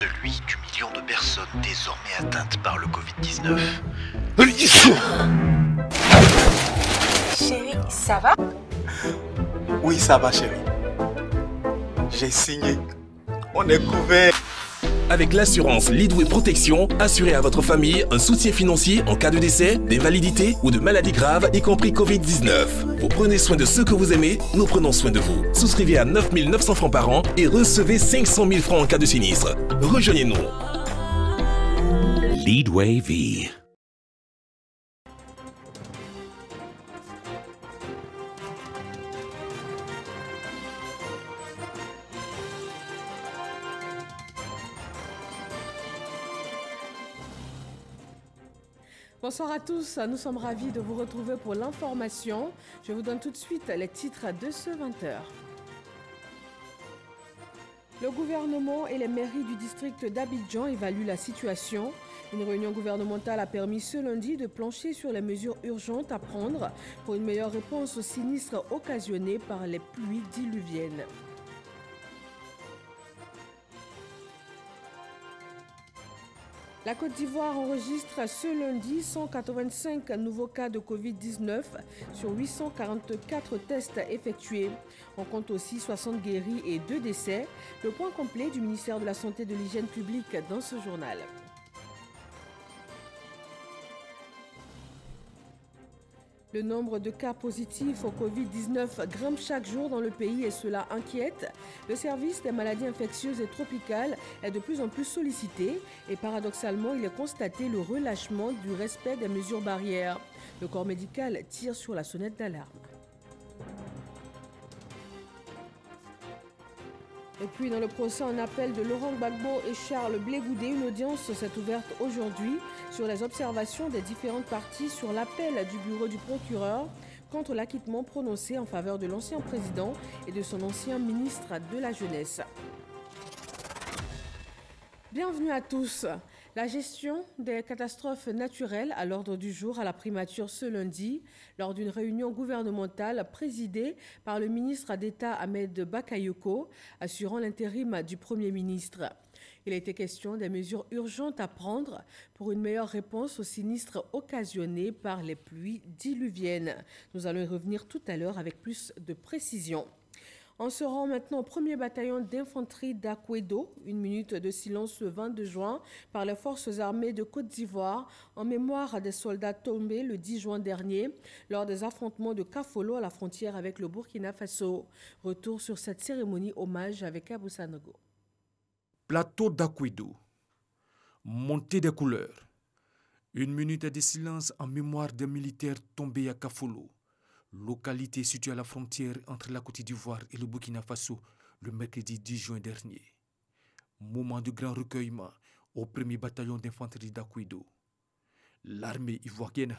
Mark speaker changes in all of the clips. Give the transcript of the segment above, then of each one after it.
Speaker 1: De lui, du million de personnes désormais atteintes par le Covid-19.
Speaker 2: Chérie, ça va?
Speaker 3: Oui, ça va, chérie. J'ai signé. On est couvert.
Speaker 4: Avec l'assurance Leadway Protection, assurez à votre famille un soutien financier en cas de décès, d'invalidité ou de maladie grave, y compris Covid-19. Vous prenez soin de ceux que vous aimez, nous prenons soin de vous. Souscrivez à 9 900 francs par an et recevez 500 000 francs en cas de sinistre. Rejoignez-nous. Leadway Vie.
Speaker 5: Bonsoir à tous, nous sommes ravis de vous retrouver pour l'information. Je vous donne tout de suite les titres de ce 20h. Le gouvernement et les mairies du district d'Abidjan évaluent la situation. Une réunion gouvernementale a permis ce lundi de plancher sur les mesures urgentes à prendre pour une meilleure réponse aux sinistres occasionnés par les pluies diluviennes. La Côte d'Ivoire enregistre ce lundi 185 nouveaux cas de Covid-19 sur 844 tests effectués. On compte aussi 60 guéris et 2 décès. Le point complet du ministère de la Santé et de l'Hygiène publique dans ce journal. Le nombre de cas positifs au Covid-19 grimpe chaque jour dans le pays et cela inquiète. Le service des maladies infectieuses et tropicales est de plus en plus sollicité et paradoxalement, il est constaté le relâchement du respect des mesures barrières. Le corps médical tire sur la sonnette d'alarme. Et puis dans le procès en appel de Laurent Gbagbo et Charles Blé Goudé, une audience s'est ouverte aujourd'hui sur les observations des différentes parties sur l'appel du bureau du procureur contre l'acquittement prononcé en faveur de l'ancien président et de son ancien ministre de la Jeunesse. Bienvenue à tous. La gestion des catastrophes naturelles à l'ordre du jour à la primature ce lundi, lors d'une réunion gouvernementale présidée par le ministre d'État Ahmed Bakayoko, assurant l'intérim du Premier ministre. Il a été question des mesures urgentes à prendre pour une meilleure réponse aux sinistres occasionnés par les pluies diluviennes. Nous allons y revenir tout à l'heure avec plus de précision. On se rend maintenant au 1er bataillon d'infanterie d'Akwedo. Une minute de silence le 22 juin par les forces armées de Côte d'Ivoire en mémoire des soldats tombés le 10 juin dernier lors des affrontements de Kafolo à la frontière avec le Burkina Faso. Retour sur cette cérémonie hommage avec Abou Sanogo.
Speaker 6: Plateau d'Akwedo, montée des couleurs. Une minute de silence en mémoire des militaires tombés à Kafolo, localité située à la frontière entre la Côte d'Ivoire et le Burkina Faso, le mercredi 10 juin dernier. Moment de grand recueillement au 1er bataillon d'infanterie d'Akwedo. L'armée ivoirienne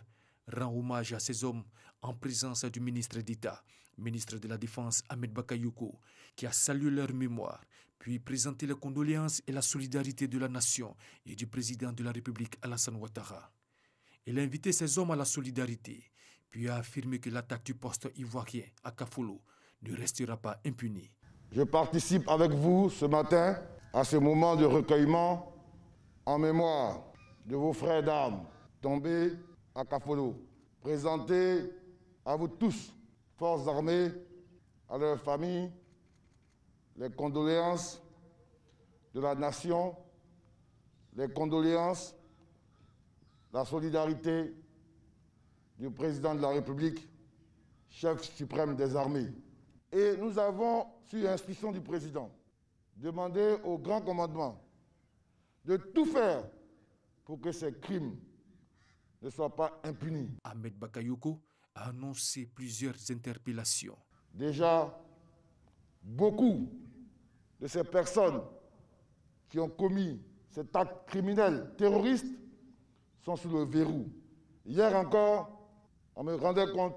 Speaker 6: rend hommage à ces hommes en présence du ministre d'État, ministre de la Défense Ahmed Bakayoko, qui a salué leur mémoire, puis présenté les condoléances et la solidarité de la nation et du président de la République Alassane Ouattara. Il a invité ces hommes à la solidarité, puis a affirmé que l'attaque du poste ivoirien à Kafolo ne restera pas impunie.
Speaker 7: Je participe avec vous ce matin à ce moment de recueillement en mémoire de vos frères d'armes tombés à Kafolo. Présenter à vous tous, forces armées, à leurs familles, les condoléances de la nation, les condoléances, la solidarité du président de la République, chef suprême des armées. Et nous avons, sur instruction du président, demandé au grand commandement de tout faire pour que ces crimes ne soient pas impunis.
Speaker 6: Ahmed Bakayoko a annoncé plusieurs interpellations.
Speaker 7: Déjà, beaucoup de ces personnes qui ont commis cet acte criminel terroriste sont sous le verrou. Hier encore, on me rendait compte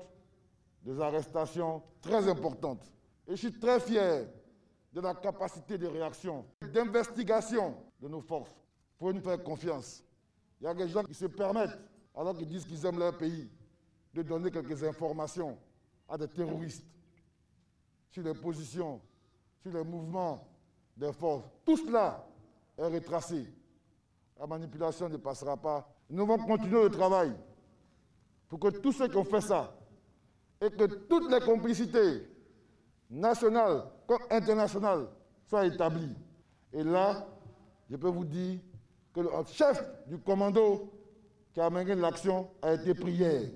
Speaker 7: des arrestations très importantes. Et je suis très fier de la capacité de réaction, d'investigation de nos forces. Il faut nous faire confiance. Il y a des gens qui se permettent, alors qu'ils disent qu'ils aiment leur pays, de donner quelques informations à des terroristes sur les positions, sur les mouvements des forces. Tout cela est retracée. La manipulation ne passera pas. Nous allons continuer le travail pour que tous ceux qui ont fait ça et que toutes les complicités nationales comme internationales soient établies. Et là, je peux vous dire que le chef du commando qui a mené l'action a été pris hier.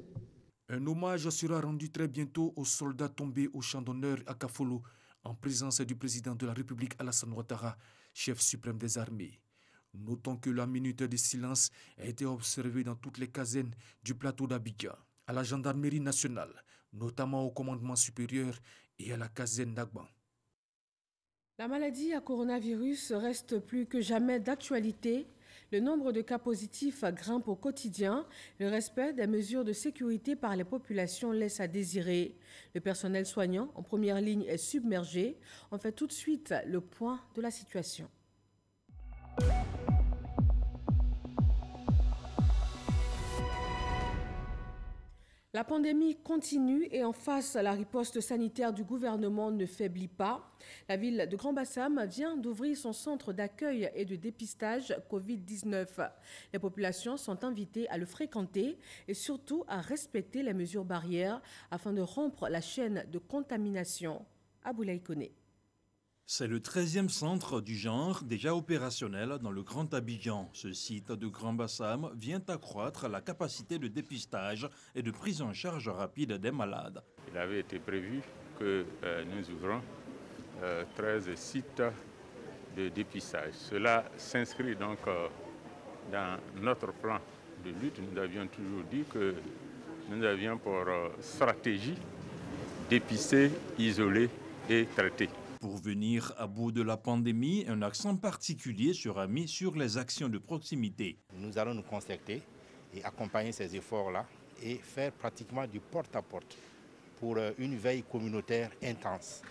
Speaker 6: Un hommage sera rendu très bientôt aux soldats tombés au champ d'honneur à Kafolo, en présence du président de la République Alassane Ouattara, chef suprême des armées. Notons que la minute de silence a été observée dans toutes les casernes du plateau d'Abidjan, à la gendarmerie nationale, notamment au commandement supérieur et à la caserne d'Agban.
Speaker 5: La maladie à coronavirus reste plus que jamais d'actualité. Le nombre de cas positifs grimpe au quotidien. Le respect des mesures de sécurité par les populations laisse à désirer. Le personnel soignant en première ligne est submergé. On fait tout de suite le point de la situation. La pandémie continue et en face, la riposte sanitaire du gouvernement ne faiblit pas. La ville de Grand-Bassam vient d'ouvrir son centre d'accueil et de dépistage Covid-19. Les populations sont invitées à le fréquenter et surtout à respecter les mesures barrières afin de rompre la chaîne de contamination. Aboulaye Koné.
Speaker 2: C'est le 13e centre du genre déjà opérationnel dans le Grand Abidjan. Ce site de Grand-Bassam vient accroître la capacité de dépistage et de prise en charge rapide des malades.
Speaker 8: Il avait été prévu que nous ouvrons 13 sites de dépistage. Cela s'inscrit donc dans notre plan de lutte. Nous avions toujours dit que nous avions pour stratégie dépister, isoler et traiter.
Speaker 2: Pour venir à bout de la pandémie, un accent particulier sera mis sur les actions de proximité.
Speaker 9: Nous allons nous concerter et accompagner ces efforts-là et faire pratiquement du porte-à-porte pour une veille communautaire intense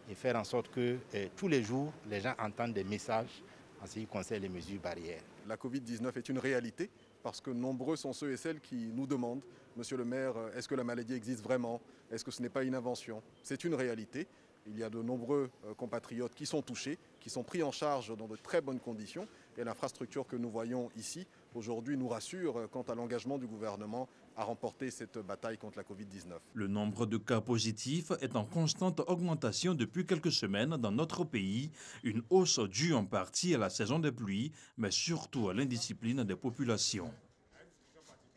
Speaker 9: et faire en sorte que tous les jours, les gens entendent des messages en ce qui concerne les mesures barrières.
Speaker 10: La Covid-19 est une réalité parce que nombreux sont ceux et celles qui nous demandent, Monsieur le maire, est-ce que la maladie existe vraiment? Est-ce que ce n'est pas une invention? C'est une réalité. Il y a de nombreux compatriotes qui sont touchés, qui sont pris en charge dans de très bonnes conditions. Et l'infrastructure que nous voyons ici, aujourd'hui, nous rassure quant à l'engagement du gouvernement à remporter cette bataille contre la Covid-19.
Speaker 2: Le nombre de cas positifs est en constante augmentation depuis quelques semaines dans notre pays. Une hausse due en partie à la saison des pluies, mais surtout à l'indiscipline des populations.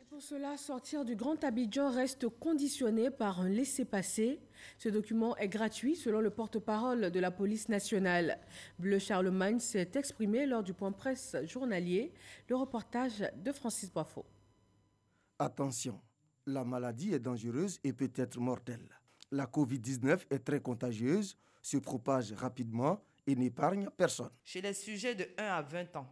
Speaker 5: Pour cela, sortir du Grand Abidjan reste conditionné par un laissez-passer. Ce document est gratuit selon le porte-parole de la police nationale. Bleu Charlemagne s'est exprimé lors du point presse journalier. Le reportage de Francis Boifo.
Speaker 11: Attention, la maladie est dangereuse et peut être mortelle. La Covid-19 est très contagieuse, se propage rapidement et n'épargne personne.
Speaker 12: Chez les sujets de 1 à 20 ans,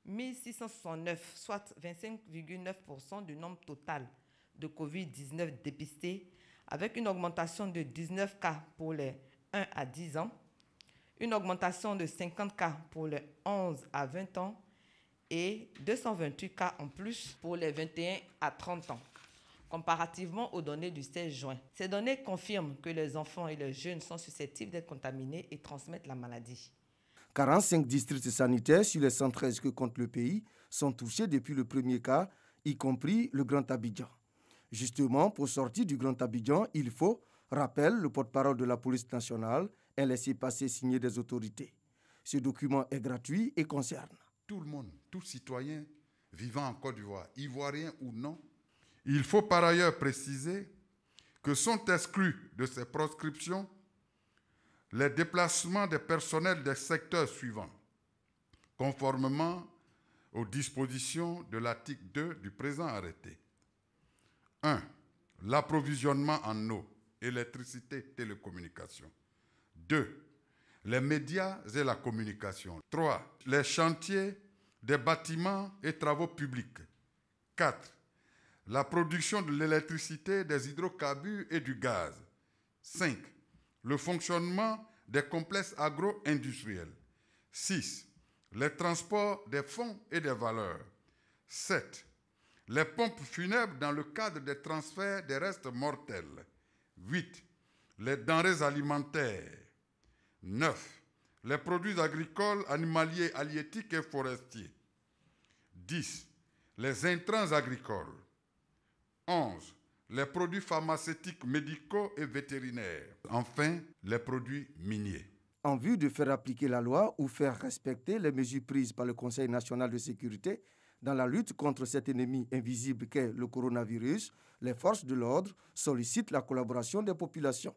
Speaker 12: 1669, soit 25,9% du nombre total de Covid-19 dépistés, avec une augmentation de 19 cas pour les 1 à 10 ans, une augmentation de 50 cas pour les 11 à 20 ans et 228 cas en plus pour les 21 à 30 ans, comparativement aux données du 16 juin. Ces données confirment que les enfants et les jeunes sont susceptibles d'être contaminés et transmettre la maladie.
Speaker 11: 45 districts sanitaires sur les 113 que compte le pays sont touchés depuis le premier cas, y compris le Grand Abidjan. Justement, pour sortir du Grand Abidjan, il faut, rappelle le porte-parole de la police nationale, un laissez-passer signé des autorités. Ce document est gratuit et concerne
Speaker 13: tout le monde, tout citoyen vivant en Côte d'Ivoire, ivoirien ou non. Il faut par ailleurs préciser que sont exclus de ces proscriptions les déplacements des personnels des secteurs suivants, conformément aux dispositions de l'article 2 du présent arrêté. 1. L'approvisionnement en eau, électricité, télécommunications. 2. Les médias et la communication. 3. Les chantiers des bâtiments et travaux publics. 4. La production de l'électricité, des hydrocarbures et du gaz. 5. Le fonctionnement des complexes agro-industriels. 6. Les transports des fonds et des valeurs. 7. Les pompes funèbres dans le cadre des transferts des restes mortels. 8. Les denrées alimentaires. 9. les produits agricoles, animaliers, halieutiques et forestiers. 10. Les intrants agricoles. 11. Les produits pharmaceutiques, médicaux et vétérinaires. Enfin, les produits miniers.
Speaker 11: En vue de faire appliquer la loi ou faire respecter les mesures prises par le Conseil national de sécurité dans la lutte contre cet ennemi invisible qu'est le coronavirus, les forces de l'ordre sollicitent la collaboration des populations.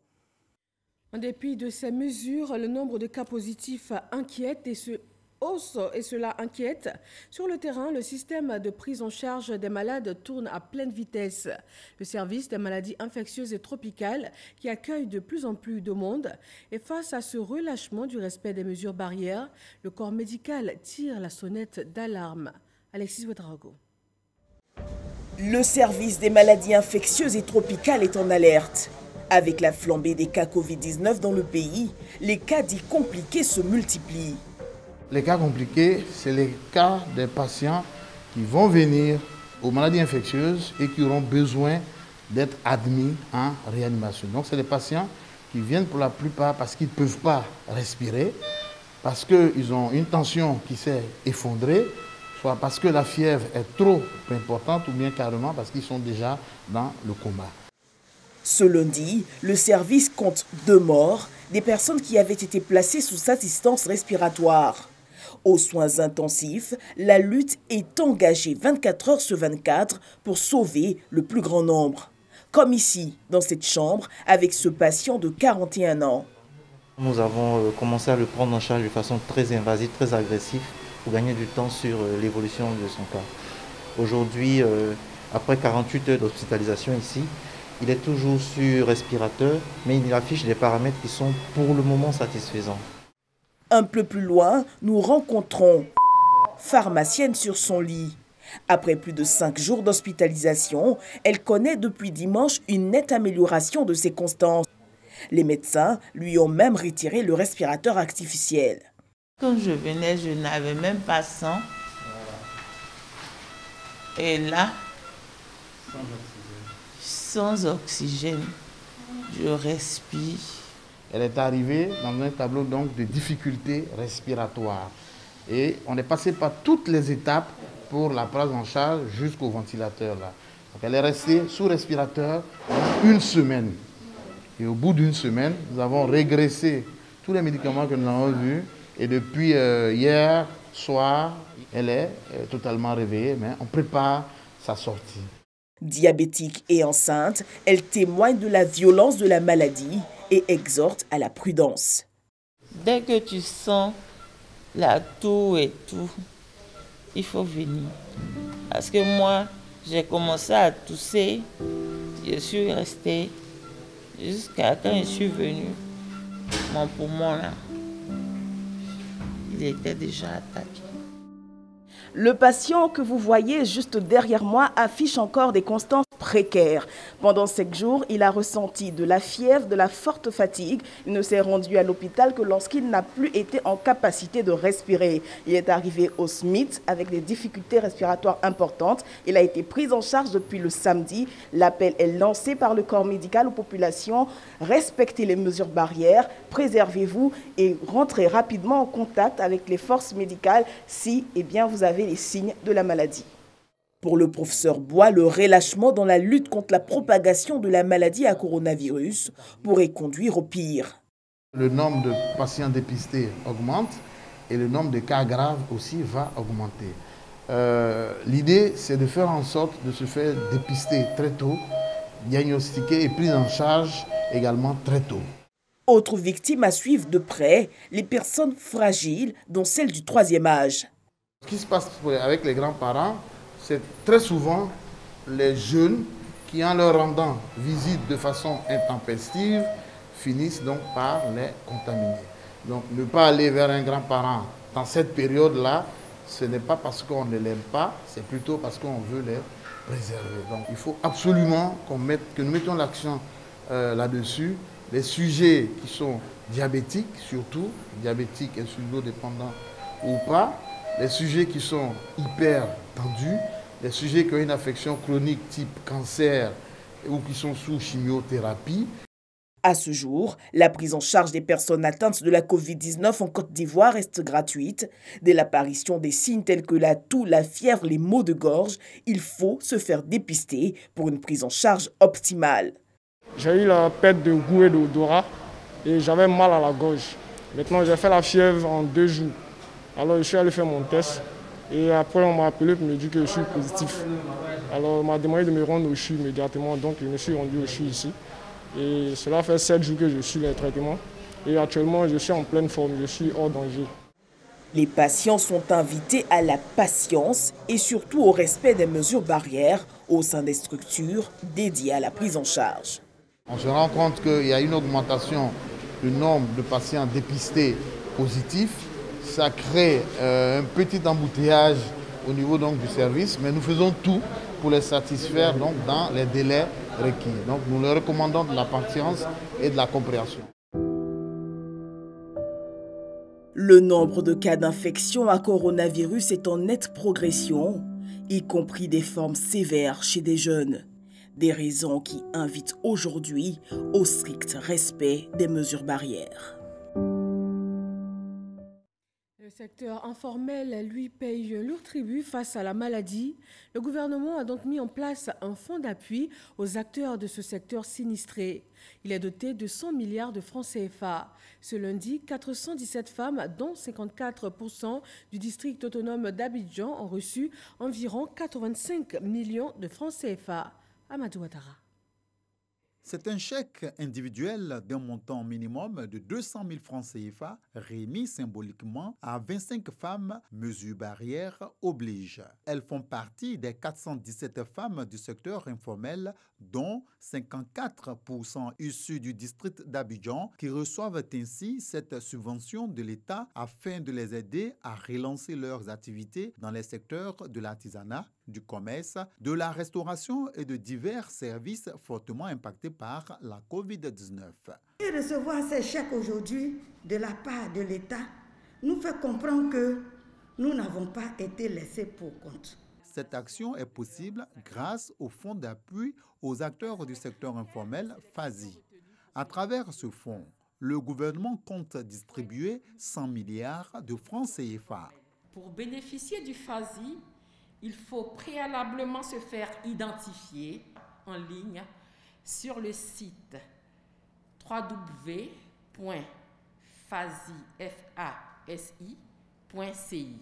Speaker 5: En dépit de ces mesures, le nombre de cas positifs inquiète et cela inquiète. Sur le terrain, le système de prise en charge des malades tourne à pleine vitesse. Le service des maladies infectieuses et tropicales, qui accueille de plus en plus de monde, et face à ce relâchement du respect des mesures barrières, le corps médical tire la sonnette d'alarme. Alexis Ouedraogo.
Speaker 14: Le service des maladies infectieuses et tropicales est en alerte. Avec la flambée des cas Covid-19 dans le pays, les cas dits compliqués se multiplient.
Speaker 15: Les cas compliqués, c'est les cas des patients qui vont venir aux maladies infectieuses et qui auront besoin d'être admis en réanimation. Donc, c'est des patients qui viennent pour la plupart parce qu'ils ne peuvent pas respirer, parce qu'ils ont une tension qui s'est effondrée, soit parce que la fièvre est trop importante ou bien carrément parce qu'ils sont déjà dans le coma.
Speaker 14: Ce lundi, le service compte 2 morts, des personnes qui avaient été placées sous assistance respiratoire. Aux soins intensifs, la lutte est engagée 24 heures sur 24 pour sauver le plus grand nombre. Comme ici, dans cette chambre, avec ce patient de 41 ans.
Speaker 16: Nous avons commencé à le prendre en charge de façon très invasive, très agressive, pour gagner du temps sur l'évolution de son cas. Aujourd'hui, après 48 heures d'hospitalisation ici, il est toujours sur respirateur, mais il affiche des paramètres qui sont pour le moment satisfaisants.
Speaker 14: Un peu plus loin, nous rencontrons pharmacienne sur son lit. Après plus de 5 jours d'hospitalisation, elle connaît depuis dimanche une nette amélioration de ses constances. Les médecins lui ont même retiré le respirateur artificiel.
Speaker 17: Quand je venais, je n'avais même pas sang. Et là, sans oxygène, je respire.
Speaker 15: Elle est arrivée dans un tableau donc de difficultés respiratoires. Et on est passé par toutes les étapes pour la prise en charge jusqu'au ventilateur. Là. Donc elle est restée sous respirateur une semaine. Et au bout d'une semaine, nous avons régressé tous les médicaments que nous avons vus. Et depuis hier soir, elle est totalement réveillée, mais on prépare sa sortie.
Speaker 14: Diabétique et enceinte, elle témoigne de la violence de la maladie et exhorte à la prudence.
Speaker 17: Dès que tu sens la toux et tout, il faut venir. Parce que moi, j'ai commencé à tousser, je suis restée jusqu'à quand je suis venue. Mon poumon là, il était déjà attaqué.
Speaker 14: Le patient que vous voyez juste derrière moi affiche encore des constances précaires. Pendant 5 jours, il a ressenti de la fièvre, de la forte fatigue. Il ne s'est rendu à l'hôpital que lorsqu'il n'a plus été en capacité de respirer. Il est arrivé au SMIT avec des difficultés respiratoires importantes. Il a été pris en charge depuis le samedi. L'appel est lancé par le corps médical aux populations. Respectez les mesures barrières, préservez-vous et rentrez rapidement en contact avec les forces médicales si vous avez les signes de la maladie. Pour le professeur Bois, le relâchement dans la lutte contre la propagation de la maladie à coronavirus pourrait conduire au pire.
Speaker 15: Le nombre de patients dépistés augmente et le nombre de cas graves aussi va augmenter. L'idée, c'est de faire en sorte de se faire dépister très tôt, diagnostiquer et prise en charge également très tôt.
Speaker 14: Autre victime à suivre de près, les personnes fragiles, dont celles du 3e âge.
Speaker 15: Ce qui se passe avec les grands-parents, c'est très souvent les jeunes qui, en leur rendant visite de façon intempestive, finissent donc par les contaminer. Donc ne pas aller vers un grand-parent dans cette période-là, ce n'est pas parce qu'on ne l'aime pas, c'est plutôt parce qu'on veut les préserver. Donc il faut absolument que nous mettions l'accent là-dessus. Les sujets qui sont diabétiques, surtout, diabétiques et suicidodépendants ou pas, les sujets qui sont hyper tendus, les sujets qui ont une affection chronique type cancer ou qui sont sous chimiothérapie.
Speaker 14: À ce jour, la prise en charge des personnes atteintes de la Covid-19 en Côte d'Ivoire reste gratuite. Dès l'apparition des signes tels que la toux, la fièvre, les maux de gorge, il faut se faire dépister pour une prise en charge optimale.
Speaker 18: J'ai eu la perte de goût et d'odorat et j'avais mal à la gorge. Maintenant, j'ai fait la fièvre en 2 jours. Alors, je suis allé faire mon test et après, on m'a appelé pour me dire que je suis positif. Alors, on m'a demandé de me rendre au CHU immédiatement, donc je me suis rendu au CHU ici. Et cela fait 7 jours que je suis les traitements. Et actuellement, je suis en pleine forme, je suis hors danger.
Speaker 14: Les patients sont invités à la patience et surtout au respect des mesures barrières au sein des structures dédiées à la prise en charge.
Speaker 15: On se rend compte qu'il y a une augmentation du nombre de patients dépistés positifs. Ça crée un petit embouteillage au niveau donc, du service, mais nous faisons tout pour les satisfaire donc, dans les délais requis. Donc nous leur recommandons de la patience et de la compréhension.
Speaker 14: Le nombre de cas d'infection à coronavirus est en nette progression, y compris des formes sévères chez des jeunes. Des raisons qui invitent aujourd'hui au strict respect des mesures barrières.
Speaker 5: Le secteur informel, lui, paye lourd tribut face à la maladie. Le gouvernement a donc mis en place un fonds d'appui aux acteurs de ce secteur sinistré. Il est doté de 100 milliards de francs CFA. Ce lundi, 417 femmes, dont 54% du district autonome d'Abidjan, ont reçu environ 85 millions de francs CFA. Amadou Ouattara.
Speaker 19: C'est un chèque individuel d'un montant minimum de 200 000 francs CFA remis symboliquement à 25 femmes, mesure barrière oblige. Elles font partie des 417 femmes du secteur informel, dont 54% issues du district d'Abidjan, qui reçoivent ainsi cette subvention de l'État afin de les aider à relancer leurs activités dans les secteurs de l'artisanat, du commerce, de la restauration et de divers services fortement impactés par la COVID-19.
Speaker 20: Et recevoir ces chèques aujourd'hui de la part de l'État nous fait comprendre que nous n'avons pas été laissés pour compte.
Speaker 19: Cette action est possible grâce au fonds d'appui aux acteurs du secteur informel FASI. À travers ce fonds, le gouvernement compte distribuer 100 milliards de francs CFA.
Speaker 21: Pour bénéficier du FASI, il faut préalablement se faire identifier en ligne sur le site www.fasi.ci.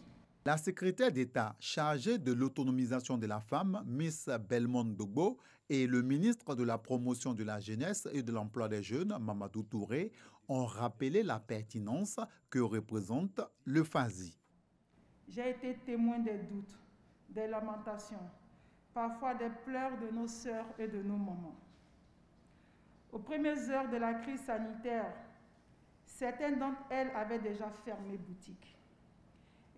Speaker 19: La secrétaire d'État chargée de l'autonomisation de la femme, Miss Belmonde Dogbo, et le ministre de la promotion de la jeunesse et de l'emploi des jeunes, Mamadou Touré, ont rappelé la pertinence que représente le FASI.
Speaker 22: J'ai été témoin des doutes, des lamentations, parfois des pleurs de nos sœurs et de nos mamans. Aux premières heures de la crise sanitaire, certaines d'entre elles avaient déjà fermé boutique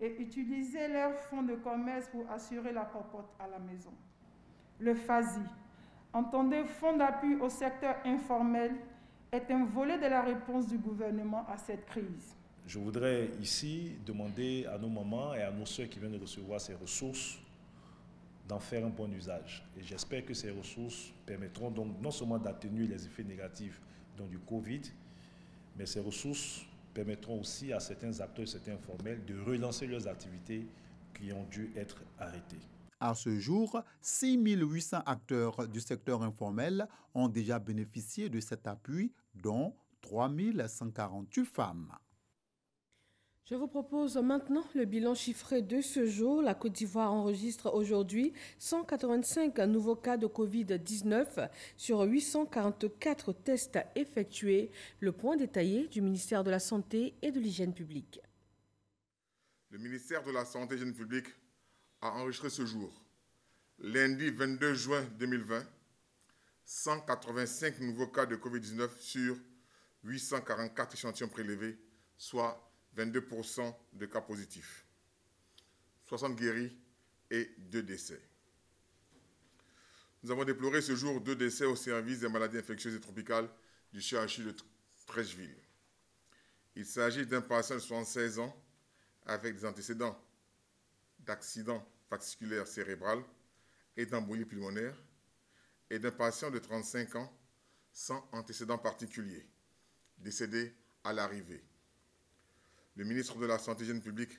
Speaker 22: et utilisé leurs fonds de commerce pour assurer la popote à la maison. Le FASI, entendez Fonds d'appui au secteur informel, est un volet de la réponse du gouvernement à cette crise.
Speaker 23: Je voudrais ici demander à nos mamans et à nos sœurs qui viennent de recevoir ces ressources d'en faire un bon usage. Et j'espère que ces ressources permettront donc non seulement d'atténuer les effets négatifs du Covid, mais ces ressources permettront aussi à certains acteurs, certains informels, de relancer leurs activités qui ont dû être arrêtées.
Speaker 19: À ce jour, 6 800 acteurs du secteur informel ont déjà bénéficié de cet appui, dont 3 148 femmes.
Speaker 5: Je vous propose maintenant le bilan chiffré de ce jour. La Côte d'Ivoire enregistre aujourd'hui 185 nouveaux cas de Covid-19 sur 844 tests effectués. Le point détaillé du ministère de la Santé et de l'Hygiène publique.
Speaker 7: Le ministère de la Santé et de l'Hygiène publique a enregistré ce jour, lundi 22 juin 2020, 185 nouveaux cas de Covid-19 sur 844 échantillons prélevés, soit 22% de cas positifs, 60 guéris et 2 décès. Nous avons déploré ce jour 2 décès au service des maladies infectieuses et tropicales du CHU de Treichville. Il s'agit d'un patient de 76 ans avec des antécédents d'accident vasculaire cérébral et d'embolie pulmonaire et d'un patient de 35 ans sans antécédent particulier, décédés à l'arrivée. Le ministre de la Santé et de l'Hygiène publique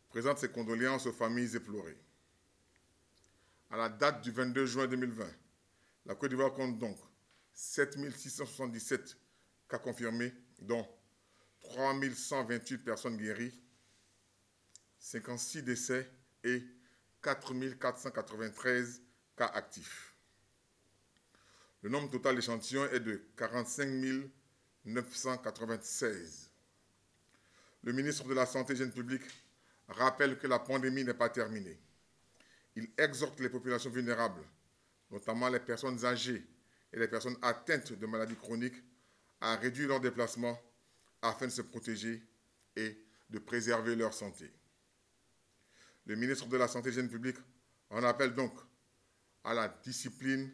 Speaker 7: présente ses condoléances aux familles éplorées. À la date du 22 juin 2020, la Côte d'Ivoire compte donc 7 677 cas confirmés, dont 3 128 personnes guéries, 56 décès et 4 493 cas actifs. Le nombre total d'échantillons est de 45 996. Le ministre de la Santé et de l'Hygiène publique rappelle que la pandémie n'est pas terminée. Il exhorte les populations vulnérables, notamment les personnes âgées et les personnes atteintes de maladies chroniques, à réduire leurs déplacements afin de se protéger et de préserver leur santé. Le ministre de la Santé et de l'Hygiène publique en appelle donc à la discipline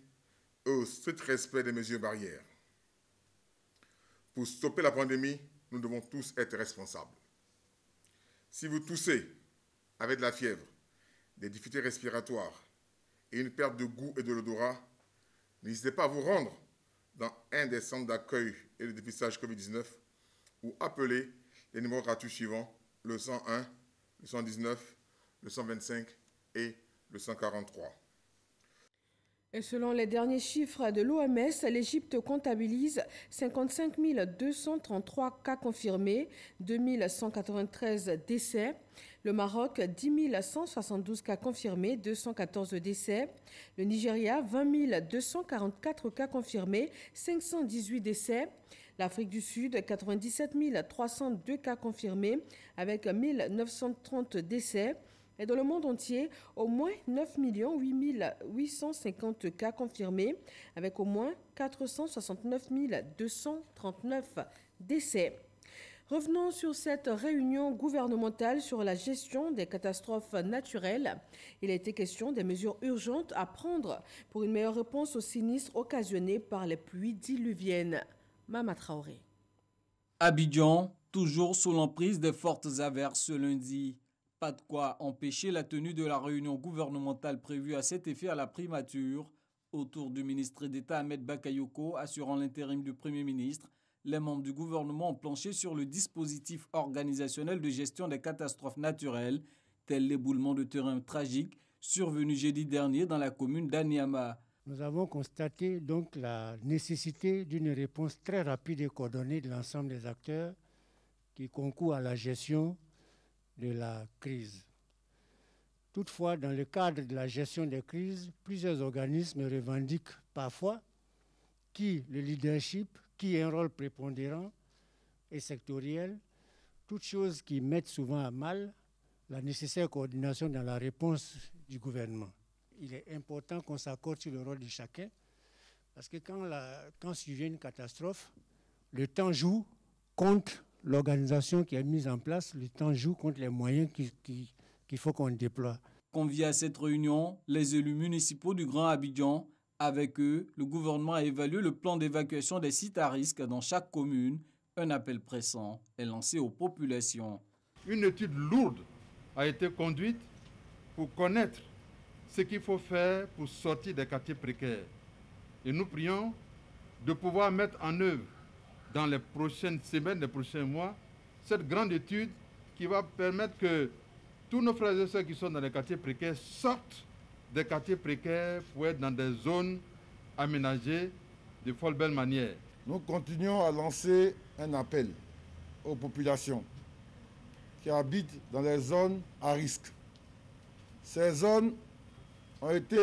Speaker 7: et au strict respect des mesures barrières. Pour stopper la pandémie, nous devons tous être responsables. Si vous toussez avec de la fièvre, des difficultés respiratoires et une perte de goût et de l'odorat, n'hésitez pas à vous rendre dans un des centres d'accueil et de dépistage Covid-19 ou appeler les numéros gratuits suivants, le 101, le 119, le 125 et le 143.
Speaker 5: Et selon les derniers chiffres de l'OMS, l'Égypte comptabilise 55 233 cas confirmés, 2193 décès. Le Maroc, 10 172 cas confirmés, 214 décès. Le Nigeria, 20 244 cas confirmés, 518 décès. L'Afrique du Sud, 97 302 cas confirmés, avec 1930 décès. Et dans le monde entier, au moins 9 850 cas confirmés, avec au moins 469 239 décès. Revenons sur cette réunion gouvernementale sur la gestion des catastrophes naturelles. Il a été question des mesures urgentes à prendre pour une meilleure réponse aux sinistres occasionnés par les pluies diluviennes. Mama Traoré.
Speaker 1: Abidjan, toujours sous l'emprise des fortes averses ce lundi. Pas de quoi empêcher la tenue de la réunion gouvernementale prévue à cet effet à la primature. Autour du ministre d'État Ahmed Bakayoko assurant l'intérim du Premier ministre, les membres du gouvernement ont planché sur le dispositif organisationnel de gestion des catastrophes naturelles, tel l'éboulement de terrain tragique survenu jeudi dernier dans la commune d'Aniama.
Speaker 3: Nous avons constaté donc la nécessité d'une réponse très rapide et coordonnée de l'ensemble des acteurs qui concourent à la gestion de la crise. Toutefois, dans le cadre de la gestion des crises, plusieurs organismes revendiquent parfois le leadership, qui a un rôle prépondérant et sectoriel, toutes choses qui mettent souvent à mal la nécessaire coordination dans la réponse du gouvernement. Il est important qu'on s'accorde sur le rôle de chacun, parce que quand survient une catastrophe, le temps joue contre l'organisation qui est mise en place, le temps joue contre les moyens qu'il faut qu'on déploie.
Speaker 1: Conviés à cette réunion, les élus municipaux du Grand Abidjan. Avec eux, le gouvernement a évalué le plan d'évacuation des sites à risque dans chaque commune. Un appel pressant est lancé aux populations.
Speaker 13: Une étude lourde a été conduite pour connaître ce qu'il faut faire pour sortir des quartiers précaires. Et nous prions de pouvoir mettre en œuvre dans les prochaines semaines, les prochains mois, cette grande étude qui va permettre que tous nos frères et sœurs qui sont dans les quartiers précaires sortent des quartiers précaires pour être dans des zones aménagées de fort belle manière.
Speaker 7: Nous continuons à lancer un appel aux populations qui habitent dans les zones à risque. Ces zones ont été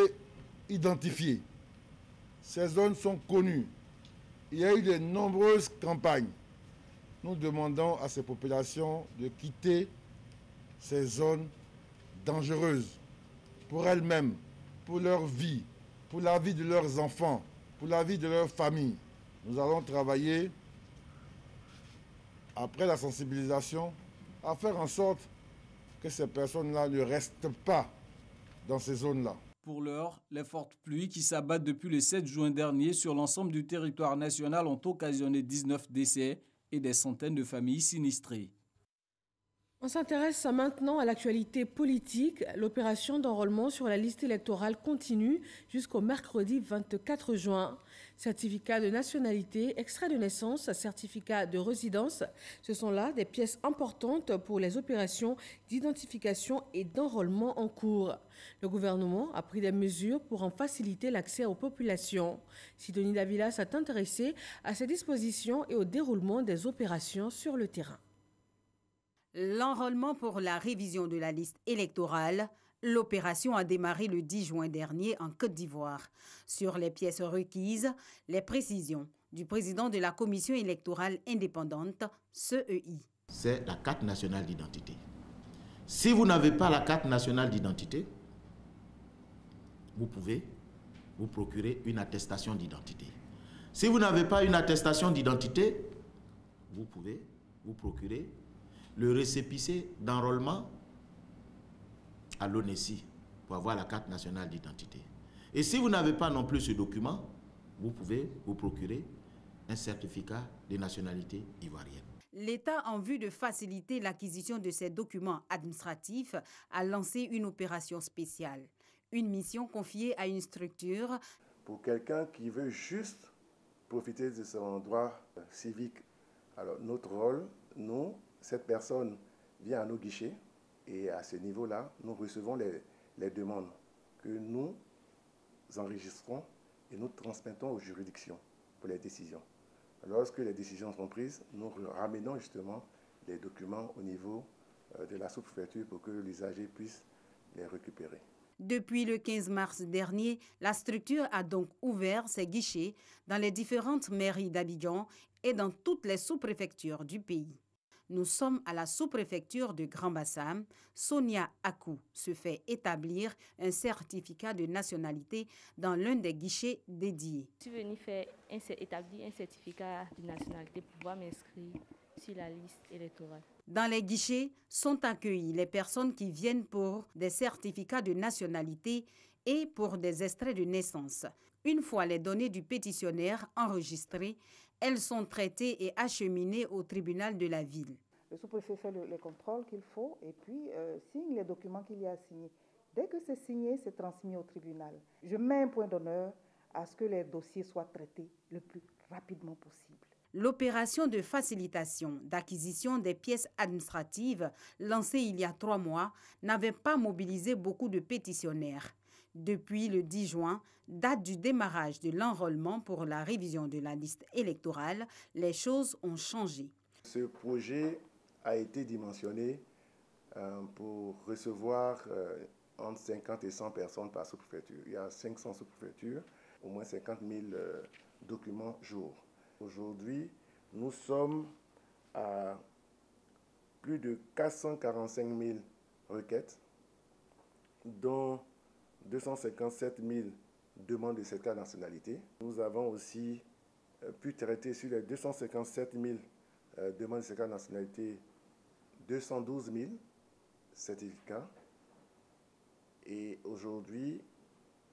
Speaker 7: identifiées. Ces zones sont connues. Il y a eu de nombreuses campagnes. Nous demandons à ces populations de quitter ces zones dangereuses pour elles-mêmes, pour leur vie, pour la vie de leurs enfants, pour la vie de leur famille. Nous allons travailler, après la sensibilisation, à faire en sorte que ces personnes-là ne restent pas dans ces zones-là.
Speaker 1: Pour l'heure, les fortes pluies qui s'abattent depuis le 7 juin dernier sur l'ensemble du territoire national ont occasionné 19 décès et des centaines de familles sinistrées.
Speaker 5: On s'intéresse maintenant à l'actualité politique. L'opération d'enrôlement sur la liste électorale continue jusqu'au mercredi 24 juin. Certificat de nationalité, extrait de naissance, certificat de résidence, ce sont là des pièces importantes pour les opérations d'identification et d'enrôlement en cours. Le gouvernement a pris des mesures pour en faciliter l'accès aux populations. Sidonie Davila s'est intéressée à ces dispositions et au déroulement des opérations sur le terrain.
Speaker 4: L'enrôlement pour la révision de la liste électorale. L'opération a démarré le 10 juin dernier en Côte d'Ivoire. Sur les pièces requises, les précisions du président de la Commission électorale indépendante, CEI.
Speaker 6: C'est la carte nationale d'identité. Si vous n'avez pas la carte nationale d'identité, vous pouvez vous procurer une attestation d'identité. Si vous n'avez pas une attestation d'identité, vous pouvez vous procurer le récépissé d'enrôlement à l'ONESI pour avoir la carte nationale d'identité. Et si vous n'avez pas non plus ce document, vous pouvez vous procurer un certificat de nationalité ivoirienne.
Speaker 4: L'État, en vue de faciliter l'acquisition de ces documents administratifs, a lancé une opération spéciale. Une mission confiée à une structure.
Speaker 8: Pour quelqu'un qui veut juste profiter de son droit civique, alors notre rôle, nous, cette personne vient à nos guichets et à ce niveau-là, nous recevons les demandes que nous enregistrons et nous transmettons aux juridictions pour les décisions. Lorsque les décisions sont prises, nous ramenons justement les documents au niveau de la sous-préfecture pour que l'usager puisse les récupérer.
Speaker 4: Depuis le 15 mars dernier, la structure a donc ouvert ses guichets dans les différentes mairies d'Abidjan et dans toutes les sous-préfectures du pays. Nous sommes à la sous-préfecture de Grand Bassam. Sonia Akou se fait établir un certificat de nationalité dans l'un des guichets dédiés.
Speaker 24: Je suis venue établir un certificat de nationalité pour pouvoir m'inscrire sur la liste électorale.
Speaker 4: Dans les guichets sont accueillies les personnes qui viennent pour des certificats de nationalité et pour des extraits de naissance. Une fois les données du pétitionnaire enregistrées, elles sont traitées et acheminées au tribunal de la ville.
Speaker 25: Le sous-préfet fait les contrôles qu'il faut et puis signe les documents qu'il y a signés. Dès que c'est signé, c'est transmis au tribunal. Je mets un point d'honneur à ce que les dossiers soient traités le plus rapidement possible.
Speaker 4: L'opération de facilitation d'acquisition des pièces administratives lancée il y a 3 mois n'avait pas mobilisé beaucoup de pétitionnaires. Depuis le 10 juin, date du démarrage de l'enrôlement pour la révision de la liste électorale, les choses ont changé.
Speaker 8: Ce projet a été dimensionné pour recevoir entre 50 et 100 personnes par sous-préfecture. Il y a 500 sous-préfectures, au moins 50 000 documents jour. Aujourd'hui, nous sommes à plus de 445 000 requêtes, dont 257 000 demandes de certificat de nationalité. Nous avons aussi pu traiter sur les 257 000 demandes de certificat de nationalité 212 000 certificats. Et aujourd'hui,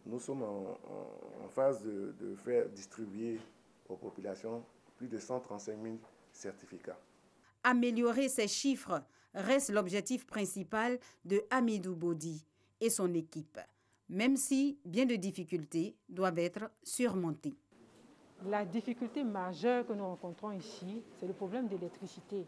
Speaker 8: nous sommes en phase de faire distribuer aux populations plus de 135 000 certificats.
Speaker 4: Améliorer ces chiffres reste l'objectif principal de Hamidou Bodi et son équipe, même si bien de difficultés doivent être surmontées.
Speaker 26: La difficulté majeure que nous rencontrons ici, c'est le problème d'électricité.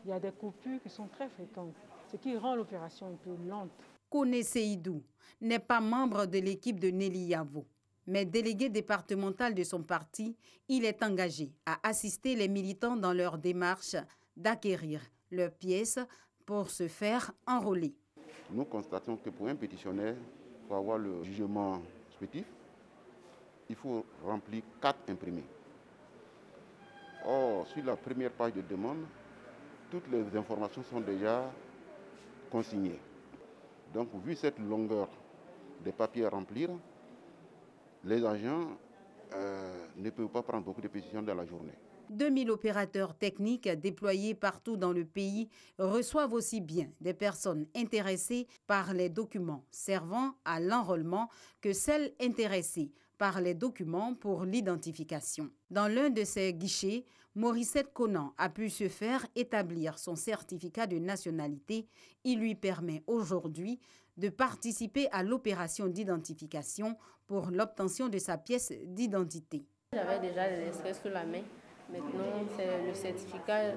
Speaker 26: Il y a des coupures qui sont très fréquentes, ce qui rend l'opération un peu lente.
Speaker 4: Kone Seydou n'est pas membre de l'équipe de Nelly Yavo, mais délégué départemental de son parti. Il est engagé à assister les militants dans leur démarche d'acquérir leurs pièces pour se faire enrôler.
Speaker 27: Nous constatons que pour un pétitionnaire, pour avoir le jugement respectif, il faut remplir 4 imprimés. Or, sur la première page de demande, toutes les informations sont déjà consignées. Donc, vu cette longueur des papiers à remplir, les agents ne peuvent pas prendre beaucoup de pétitions dans la journée.
Speaker 4: 2000 opérateurs techniques déployés partout dans le pays reçoivent aussi bien des personnes intéressées par les documents servant à l'enrôlement que celles intéressées par les documents pour l'identification. Dans l'un de ces guichets, Morissette Conan a pu se faire établir son certificat de nationalité. Il lui permet aujourd'hui de participer à l'opération d'identification pour l'obtention de sa pièce d'identité.
Speaker 24: J'avais déjà les extraits sous la main. Maintenant, c'est le certificat.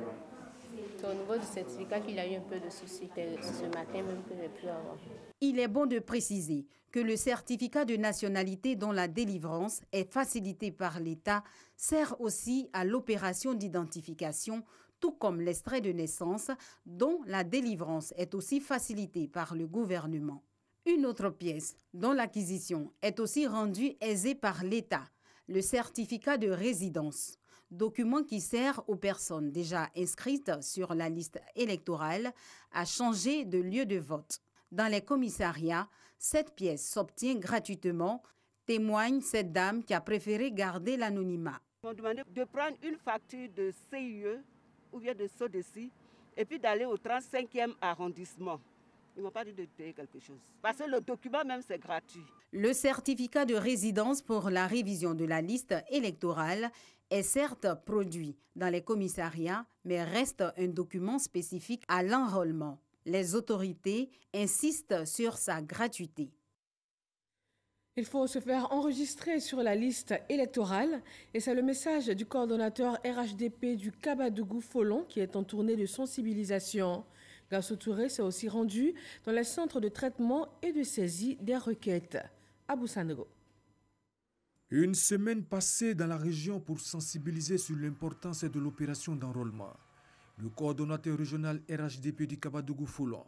Speaker 24: C'est au niveau du certificat qu'il y a eu un peu de soucis. C'est ce matin même que j'ai pu avoir.
Speaker 4: Il est bon de préciser que le certificat de nationalité dont la délivrance est facilitée par l'État sert aussi à l'opération d'identification, tout comme l'extrait de naissance dont la délivrance est aussi facilitée par le gouvernement. Une autre pièce dont l'acquisition est aussi rendue aisée par l'État, le certificat de résidence, document qui sert aux personnes déjà inscrites sur la liste électorale à changer de lieu de vote. Dans les commissariats, cette pièce s'obtient gratuitement, témoigne cette dame qui a préféré garder l'anonymat.
Speaker 2: Ils m'ont demandé de prendre une facture de CIE ou bien de SODECI et puis d'aller au 35e arrondissement. Ils ne m'ont pas dit de payer quelque chose. Parce que le document même, c'est gratuit.
Speaker 4: Le certificat de résidence pour la révision de la liste électorale est certes produit dans les commissariats, mais reste un document spécifique à l'enrôlement. Les autorités insistent sur sa gratuité.
Speaker 5: Il faut se faire enregistrer sur la liste électorale et c'est le message du coordonnateur RHDP du Kabadougou-Folon qui est en tournée de sensibilisation. Gassou Touré s'est aussi rendu dans les centres de traitement et de saisie des requêtes. Abou Sanogo.
Speaker 9: Une semaine passée dans la région pour sensibiliser sur l'importance de l'opération d'enrôlement. Le coordonnateur régional RHDP du Kabadougou-Folon,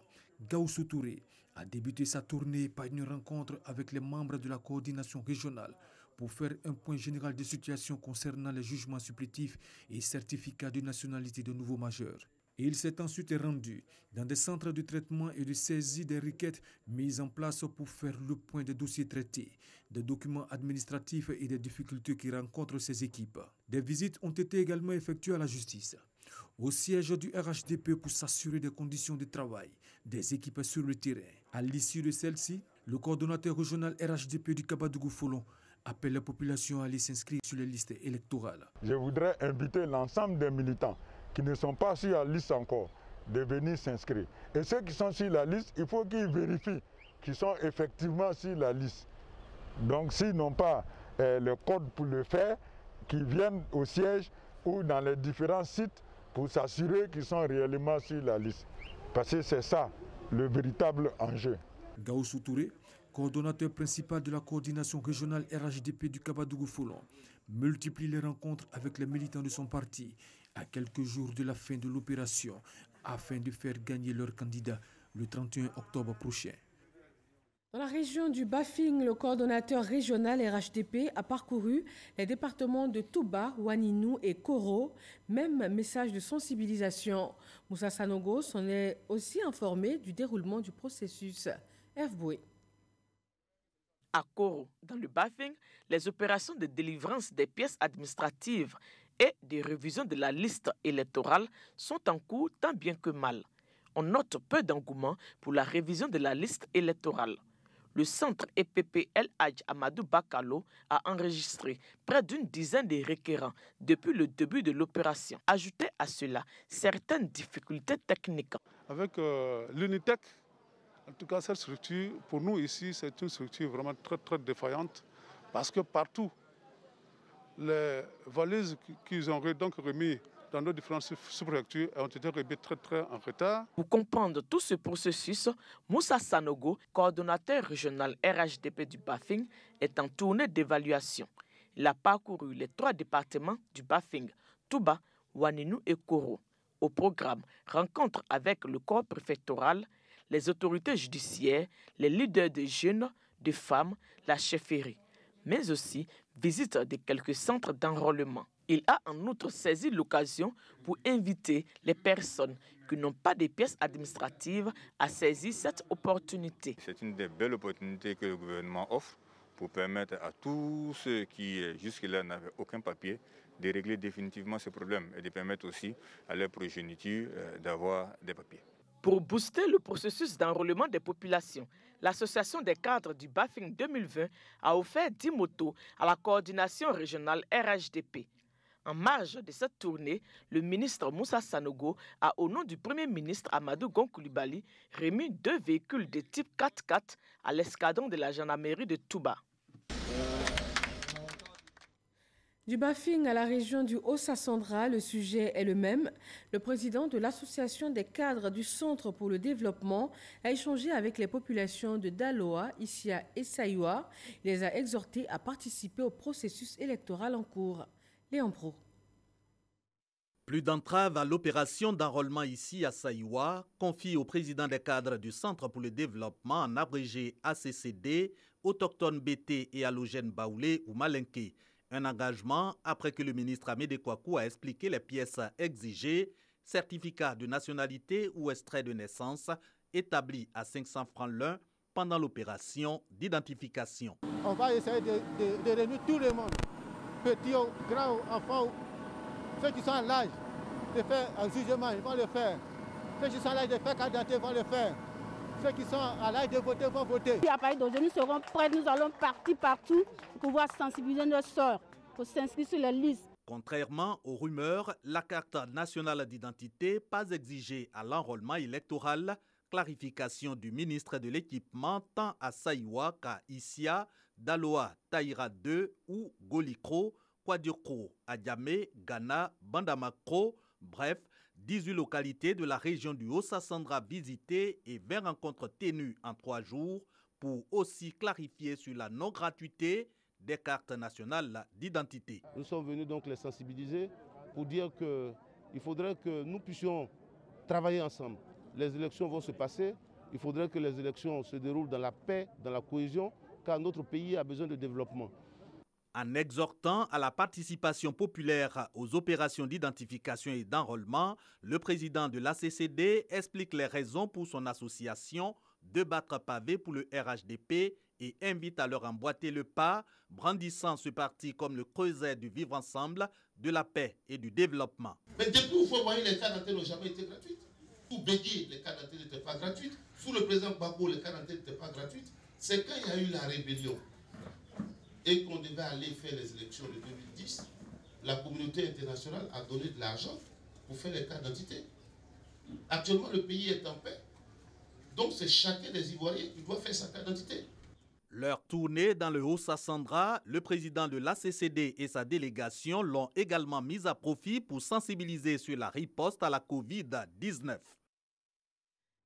Speaker 9: Gassou Touré, a débuté sa tournée par une rencontre avec les membres de la coordination régionale pour faire un point général de situation concernant les jugements supplétifs et certificats de nationalité de nouveaux majeurs. Il s'est ensuite rendu dans des centres de traitement et de saisie des requêtes mis en place pour faire le point des dossiers traités, des documents administratifs et des difficultés qui rencontrent ces équipes. Des visites ont été également effectuées à la justice, au siège du RHDP pour s'assurer des conditions de travail des équipes sur le terrain. À l'issue de celle-ci, le coordonnateur régional RHDP du Kabadougou-Folon appelle la population à aller s'inscrire sur les listes électorales.
Speaker 10: Je voudrais inviter l'ensemble des militants qui ne sont pas sur la liste encore de venir s'inscrire. Et ceux qui sont sur la liste, il faut qu'ils vérifient qu'ils sont effectivement sur la liste. Donc s'ils n'ont pas le code pour le faire, qu'ils viennent au siège ou dans les différents sites pour s'assurer qu'ils sont réellement sur la liste. Parce que c'est ça le véritable enjeu.
Speaker 9: Gassou Touré, coordonnateur principal de la coordination régionale RHDP du Kabadougou-Folon, multiplie les rencontres avec les militants de son parti à quelques jours de la fin de l'opération afin de faire gagner leur candidat le 31 octobre prochain.
Speaker 5: Dans la région du Bafing, le coordonnateur régional RHDP a parcouru les départements de Touba, Ouaninou et Koro. Même message de sensibilisation. Moussa Sanogo s'en est aussi informé du déroulement du processus. F. Boué.
Speaker 11: À Koro, dans le Bafing, les opérations de délivrance des pièces administratives et de révision de la liste électorale sont en cours tant bien que mal. On note peu d'engouement pour la révision de la liste électorale. Le centre EPP El Hadj Amadou Bakalo a enregistré près d'une dizaine de requérants depuis le début de l'opération. Ajoutez à cela certaines difficultés techniques.
Speaker 12: Avec l'Unitec, en tout cas cette structure, pour nous ici, c'est une structure vraiment très défaillante parce que partout, les valises qu'ils ont donc remis dans nos différentes sous-préfectures ont été remises très en retard.
Speaker 11: Pour comprendre tout ce processus, Moussa Sanogo, coordonnateur régional RHDP du Bafing, est en tournée d'évaluation. Il a parcouru les 3 départements du Bafing, Touba, Ouaninou et Koro. Au programme, rencontre avec le corps préfectoral, les autorités judiciaires, les leaders de jeunes, de femmes, la chefferie, mais aussi visite de quelques centres d'enrôlement. Il a en outre saisi l'occasion pour inviter les personnes qui n'ont pas de pièces administratives à saisir cette opportunité.
Speaker 16: C'est une des belles opportunités que le gouvernement offre pour permettre à tous ceux qui jusque-là n'avaient aucun papier de régler définitivement ce problème et de permettre aussi à leur progéniture d'avoir des papiers.
Speaker 11: Pour booster le processus d'enrôlement des populations, l'Association des cadres du Bafing 2020 a offert 10 motos à la coordination régionale RHDP. En marge de cette tournée, le ministre Moussa Sanogo a, au nom du Premier ministre Amadou Gon Coulibaly, remis 2 véhicules de type 4x4 à l'escadron de la gendarmerie de Touba.
Speaker 5: Du Bafing à la région du Haut-Sassandra, le sujet est le même. Le président de l'association des cadres du Centre pour le développement a échangé avec les populations de Daloa, Isia et Saïwa. Il les a exhortés à participer au processus électoral en cours. Léon Pro.
Speaker 14: Plus d'entrave à l'opération d'enrôlement ici à Saïwa, confie au président des cadres du Centre pour le développement, en abrégé ACCD, autochtones BT et halogènes Baoulé ou Malinké. Un engagement après que le ministre Amédée Kouakou a expliqué les pièces exigées, certificat de nationalité ou extrait de naissance, établi à 500 francs l'un pendant l'opération d'identification.
Speaker 15: On va essayer de réunir tout le monde, petits, grands, enfants, ceux qui sont à l'âge de faire un jugement, ils vont le faire. Ceux qui sont à l'âge de faire carte d'identité vont le faire. Ceux qui sont à l'âge de voter vont voter.
Speaker 17: À partir d'aujourd'hui, nous serons prêts, nous allons partir partout pour pouvoir sensibiliser nos sœurs, pour s'inscrire sur les listes.
Speaker 14: Contrairement aux rumeurs, la carte nationale d'identité pas exigée à l'enrôlement électoral. Clarification du ministre de l'Équipement tant à Saïwa qu'à Isia, Daloa, Taïra 2 ou Golikro, Kwadjoko, Adjamé, Ghana, Bandamakro, bref, 18 localités de la région du Haut-Sassandra visitées et 20 rencontres tenues en 3 jours pour aussi clarifier sur la non-gratuité des cartes nationales d'identité.
Speaker 18: Nous sommes venus donc les sensibiliser pour dire qu'il faudrait que nous puissions travailler ensemble. Les élections vont se passer, il faudrait que les élections se déroulent dans la paix, dans la cohésion, car notre pays a besoin de développement.
Speaker 14: En exhortant à la participation populaire aux opérations d'identification et d'enrôlement, le président de l'ACCD explique les raisons pour son association de battre pavé pour le RHDP et invite à leur emboîter le pas, brandissant ce parti comme le creuset du vivre ensemble, de la paix et du développement.
Speaker 27: Mais depuis vous voyez, les cartes d'identité n'ont jamais été gratuites. Sous Béguier, les cartes d'identité n'étaient pas gratuites. Sous le président Gbagbo, les cartes d'identité n'étaient pas gratuites. C'est quand il y a eu la rébellion et qu'on devait aller faire les élections de 2010, la communauté internationale a donné de l'argent pour faire les cartes d'identité. Actuellement, le pays est en paix. Donc, c'est chacun des Ivoiriens qui doit faire sa carte d'identité.
Speaker 14: Leur tournée dans le Haut-Sassandra, le président de l'ACCD et sa délégation l'ont également mise à profit pour sensibiliser sur la riposte à la Covid-19.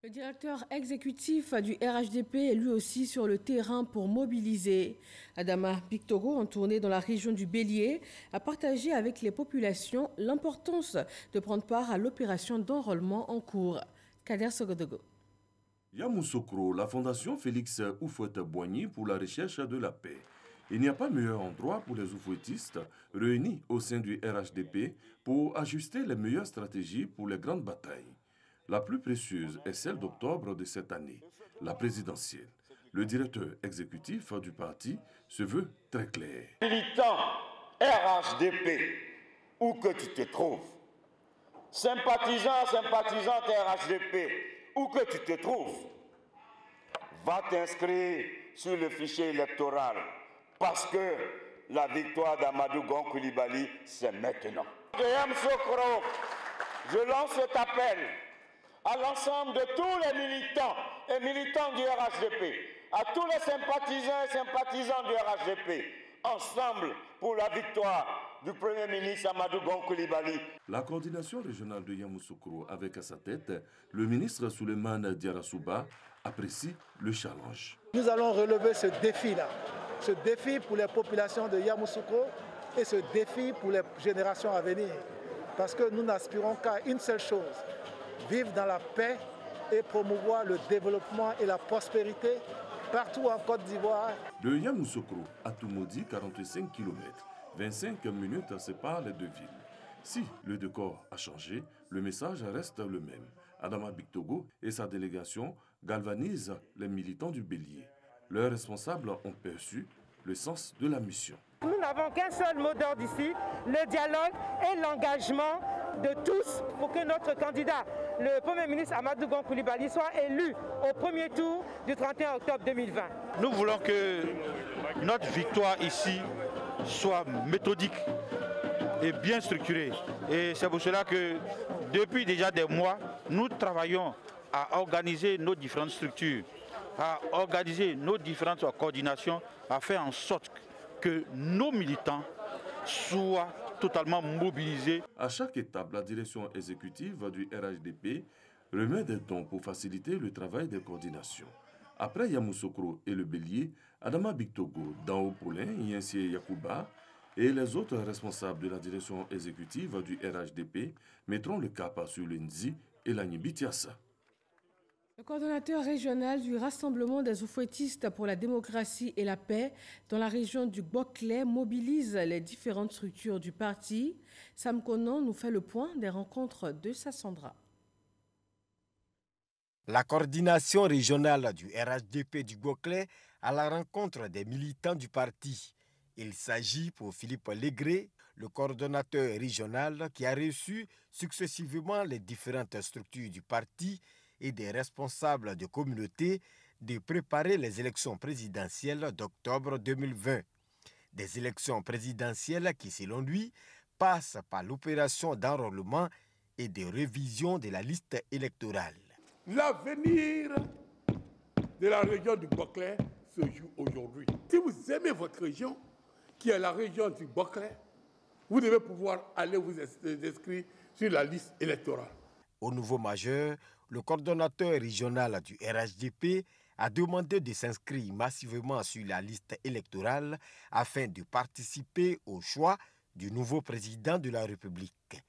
Speaker 5: Le directeur exécutif du RHDP est lui aussi sur le terrain pour mobiliser. Adama Bictogo, en tournée dans la région du Bélier, a partagé avec les populations l'importance de prendre part à l'opération d'enrôlement en cours. Kader Sogodogo.
Speaker 20: Yamoussoukro, la fondation Félix Houphouët-Boigny pour la recherche de la paix. Il n'y a pas meilleur endroit pour les oufouettistes réunis au sein du RHDP pour ajuster les meilleures stratégies pour les grandes batailles. La plus précieuse est celle d'octobre de cette année, la présidentielle. Le directeur exécutif du parti se veut très clair.
Speaker 21: Militant RHDP, où que tu te trouves, sympathisant, sympathisante RHDP, où que tu te trouves, va t'inscrire sur le fichier électoral parce que la victoire d'Amadou Gon Coulibaly, c'est maintenant. De Yamoussoukro, je lance cet appel à l'ensemble de tous les militants et militants du RHDP, à tous les sympathisants et sympathisants du RHDP, ensemble pour la victoire du Premier ministre Amadou Gon Coulibaly.
Speaker 20: La coordination régionale de Yamoussoukro avec à sa tête le ministre Souleymane Diarra-Souba apprécie le challenge.
Speaker 15: Nous allons relever ce défi-là, ce défi pour les populations de Yamoussoukro et ce défi pour les générations à venir. Parce que nous n'aspirons qu'à une seule chose, vivre dans la paix et promouvoir le développement et la prospérité partout en Côte d'Ivoire.
Speaker 20: De Yamoussoukro à Toumoudi, 45 km, 25 minutes séparent les deux villes. Si le décor a changé, le message reste le même. Adama Bictogo et sa délégation galvanisent les militants du Bélier. Leurs responsables ont perçu le sens de la mission.
Speaker 15: Nous n'avons qu'un seul mot d'ordre ici, le dialogue et l'engagement de tous pour que notre candidat, le Premier ministre Amadou Gon Coulibaly, soit élu au premier tour du 31 octobre 2020.
Speaker 21: Nous voulons que notre victoire ici soit méthodique et bien structurée. Et c'est pour cela que depuis déjà des mois, nous travaillons à organiser nos différentes structures, à organiser nos différentes coordinations, à faire en sorte que nos militants
Speaker 1: soit totalement mobilisée.
Speaker 20: À chaque étape, la direction exécutive du RHDP remet des dons pour faciliter le travail des coordinations. Après Yamoussoukro et le Bélier, Adama Bictogo, Dao Poulin, Yensie Yakouba et les autres responsables de la direction exécutive du RHDP mettront le cap sur le Nzi et la Nibitiassa.
Speaker 5: Le coordonnateur régional du Rassemblement des Oufouettistes pour la démocratie et la paix dans la région du Boclé mobilise les différentes structures du parti. Sam Konan nous fait le point des rencontres de Sassandra.
Speaker 3: La coordination régionale du RHDP du Boclé à la rencontre des militants du parti. Il s'agit pour Philippe Légré, le coordonnateur régional qui a reçu successivement les différentes structures du parti et des responsables de communauté de préparer les élections présidentielles d'octobre 2020. Des élections présidentielles qui, selon lui, passent par l'opération d'enrôlement et de révision de la liste électorale.
Speaker 7: L'avenir de la région du Boclé se joue aujourd'hui. Si vous aimez votre région, qui est la région du Boclé, vous devez pouvoir aller vous inscrire sur la liste électorale.
Speaker 3: Au nouveau majeur, le coordonnateur régional du RHDP a demandé de s'inscrire massivement sur la liste électorale afin de participer au choix du nouveau président de la République.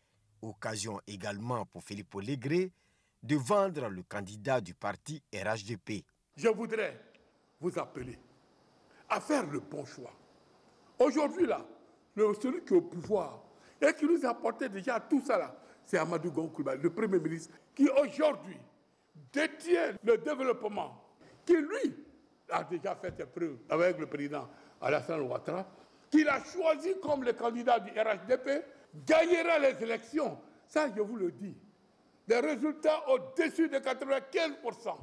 Speaker 3: Occasion également pour Philippe Légré de vendre le candidat du parti RHDP.
Speaker 7: Je voudrais vous appeler à faire le bon choix. Aujourd'hui, là, celui qui est au pouvoir et qui nous a apporté déjà tout ça, là, c'est Amadou Gon Coulibaly, le Premier ministre, qui aujourd'hui détient le développement, qui lui a déjà fait ses preuves avec le président Alassane Ouattara, qu'il a choisi comme le candidat du RHDP, gagnera les élections. Ça, je vous le dis. Des résultats au-dessus de 95%.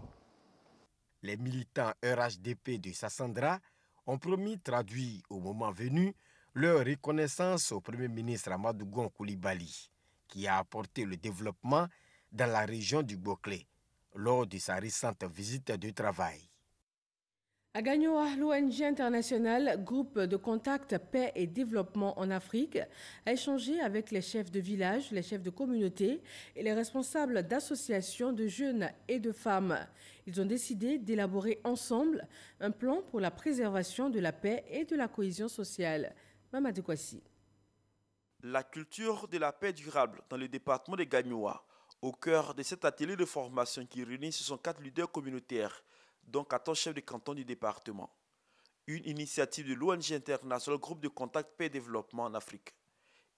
Speaker 3: Les militants RHDP de Sassandra ont promis traduire au moment venu leur reconnaissance au Premier ministre Amadou Gon Coulibaly, qui a apporté le développement dans la région du Boclé lors de sa récente visite de travail.
Speaker 5: À Gagnoa, l'ONG internationale Groupe de contact paix et développement en Afrique a échangé avec les chefs de village, les chefs de communauté et les responsables d'associations de jeunes et de femmes. Ils ont décidé d'élaborer ensemble un plan pour la préservation de la paix et de la cohésion sociale. Mamadou Kwasi.
Speaker 13: La culture de la paix durable dans le département de Gagnoa, au cœur de cet atelier de formation qui réunit 64 leaders communautaires, dont 14 chefs de canton du département. Une initiative de l'ONG internationale Groupe de contact paix et développement en Afrique.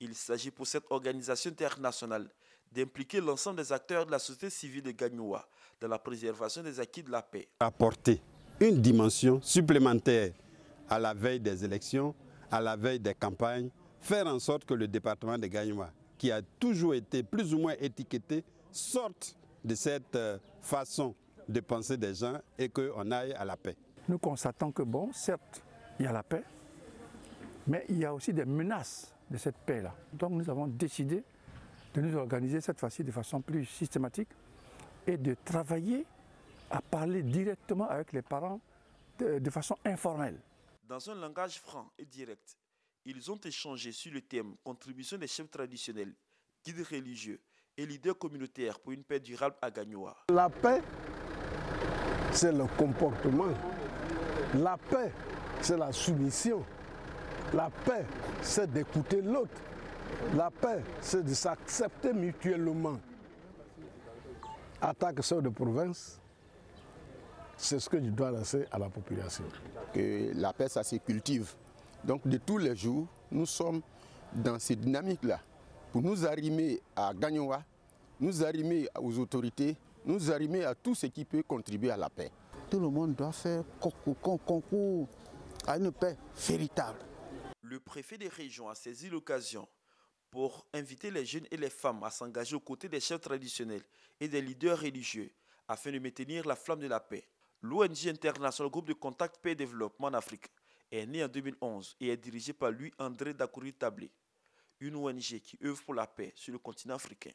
Speaker 13: Il s'agit pour cette organisation internationale d'impliquer l'ensemble des acteurs de la société civile de Gagnoa dans la préservation des acquis de la paix.
Speaker 19: Apporter une dimension supplémentaire à la veille des élections, à la veille des campagnes, faire en sorte que le département de Gagnoa, qui a toujours été plus ou moins étiqueté, sorte de cette façon de penser des gens et qu'on aille à la paix.
Speaker 22: Nous constatons que, bon, certes, il y a la paix, mais il y a aussi des menaces de cette paix-là. Donc nous avons décidé de nous organiser cette fois-ci de façon plus systématique et de travailler à parler directement avec les parents de façon informelle.
Speaker 13: Dans un langage franc et direct, ils ont échangé sur le thème « Contribution des chefs traditionnels, guides religieux et leaders communautaires pour une paix durable à Gagnoa ».
Speaker 23: La paix, c'est le comportement. La paix, c'est la soumission. La paix, c'est d'écouter l'autre. La paix, c'est de s'accepter mutuellement. En tant que chef de province, c'est ce que je dois lancer à la population.
Speaker 27: Que la paix, ça se cultive. Donc de tous les jours, nous sommes dans cette dynamique-là pour nous arrimer à Gagnoa, nous arrimer aux autorités, nous arrimer à tout ce qui peut contribuer à la paix.
Speaker 23: Tout le monde doit faire concours à une paix véritable.
Speaker 13: Le préfet des régions a saisi l'occasion pour inviter les jeunes et les femmes à s'engager aux côtés des chefs traditionnels et des leaders religieux afin de maintenir la flamme de la paix. L'ONG internationale Groupe de contact paix et développement en Afrique est née en 2011 et est dirigée par lui André Dakouri Tablé, une ONG qui œuvre pour la paix sur le continent africain.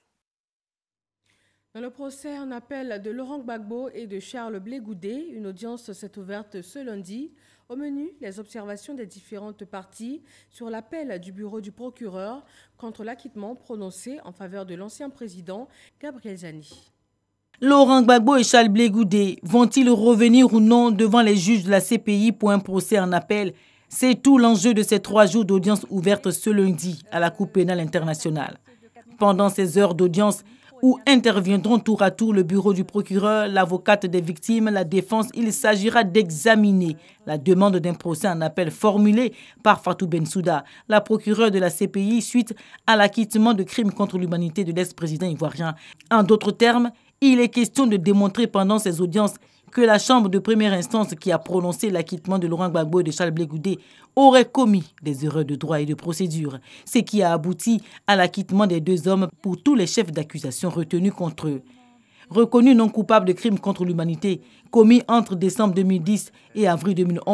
Speaker 5: Dans le procès en appel de Laurent Gbagbo et de Charles Blé Goudé, une audience s'est ouverte ce lundi. Au menu, les observations des différentes parties sur l'appel du bureau du procureur contre l'acquittement prononcé en faveur de l'ancien président Gabriel Zani.
Speaker 2: Laurent Gbagbo et Charles Blé Goudé vont-ils revenir ou non devant les juges de la CPI pour un procès en appel? C'est tout l'enjeu de ces 3 jours d'audience ouverte ce lundi à la Cour pénale internationale. Pendant ces heures d'audience, où interviendront tour à tour le bureau du procureur, l'avocate des victimes, la défense, il s'agira d'examiner la demande d'un procès en appel formulée par Fatou Bensouda, la procureure de la CPI, suite à l'acquittement de crimes contre l'humanité de l'ex-président ivoirien. En d'autres termes, il est question de démontrer pendant ces audiences que la chambre de première instance qui a prononcé l'acquittement de Laurent Gbagbo et de Charles Blé Goudé aurait commis des erreurs de droit et de procédure, ce qui a abouti à l'acquittement des 2 hommes pour tous les chefs d'accusation retenus contre eux. Reconnus non coupables de crimes contre l'humanité commis entre décembre 2010 et avril 2011,